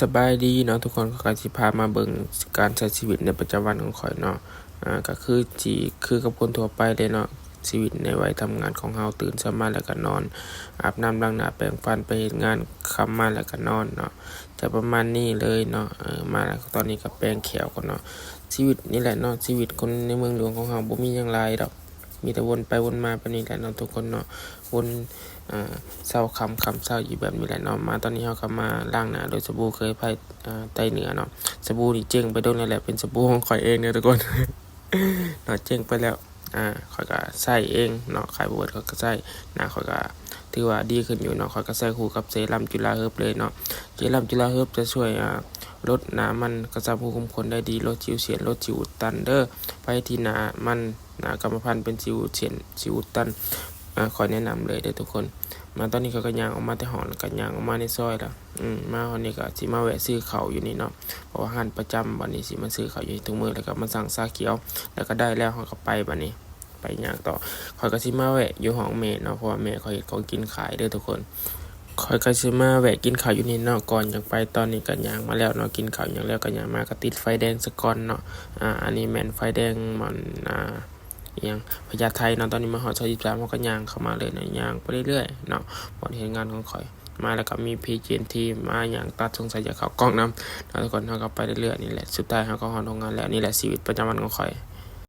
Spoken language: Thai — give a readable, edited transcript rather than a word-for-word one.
สบายดีเนาะทุกคนก็สิพามาเบิ่งการใช้ชีวิตในประจำวันของข้อยเนาะก็คือสิคือกับคนทั่วไปเลยเนาะชีวิตในวัยทำงานของเราตื่นเช้ามาแล้วก็นอนอาบน้ำล้างหน้าแปรงฟันไปเฮ็ดงานค่ำมาแล้วก็นอนเนาะจะประมาณนี้เลยเนาะมาแล้วตอนนี้ก็แปรงแขวก่อนเนาะชีวิตนี่แหละเนาะชีวิตคนในเมืองหลวงของเราบ่มีหยังหลายดอกมีแต่วนไปวนมาแบบนี้แหละเนาะทุกคนเนาะวนเช้าค่ำค่ำเช้าอยู่แบบนี้แหละเนาะมาตอนนี้เราก็มาล้างหน้าโดยสบู่เคยไผไต้เหนือเนาะสบู่นี่เจ๊งไปโดนแล้วแหละเป็นสบู่ของข้อยเองเด้อทุกคน เนาะเจ๊งไปแล้วข้อยก็ใช้เองเนาะขายบ่เบิดข้อยก็ใช้หน้าข้อยก็ถือว่าดีขึ้นอยู่เนาะข้อยก็ใช้คู่กับเซรั่มจุฬาเฮิร์บเลยเนาะเซรั่มจุฬาเฮิร์บจะช่วยลดหน้ามันกระชับรูขุมขนได้ดีลดสิวเสียนลดสิวอุดตันเด้อไปที่หน้ามันหน้ากรรมพันธุ์เป็นสิวเสียนสิวอุดตันข้อยแนะนำเลยเด้อทุกคนมาตอนนี้เขาก็ย่างออกมาแต่หอนก็ย่างออกมาในซอยแล้วมาวันนี้ก็สิมาแวะซื้อข้าวอยู่นี่เนาะเพราะว่าร้านประจำวันนี้สิมาซื้อข้าวอยู่ทุกมื้อแล้วก็มาสั่งชาเขียวแล้วก็ได้แล้วเขาก็ไปบัดนี้ไปย่างต่อข้อยก็สิมาแวะอยู่ห้องแม่เนาะเพราะว่าแม่ข้อยเฮ็ดของกินขายเด้อทุกคนข้อยก็สิมาแวะกินข้าวอยู่นี่เนาะก่อนจังไปตอนนี้ก็ย่างมาแล้วเนาะกินข้าวหยังแล้วก็ย่างมาก็ติดไฟแดงซะก่อนเนาะอันนี้แม่นไฟแดงมันอิหยังพญาไทเนาะตอนนี้มาฮอดซอย23เราก็ย่างเข้ามาเลยเนาะย่างไปเรื่อยๆเนาะบ่ได้เฮ็ดงานของข้อยมาแล้วก็มี PGNT มาย่างตัดสงสัยจะเข้ากล้องนำแล้วทุกคนเฮาก็ไปเรื่อยๆนี่แหละสุดท้ายเฮาก็ฮอดโรงงานแล้วนี่แหละชีวิตประจำวันของข้อย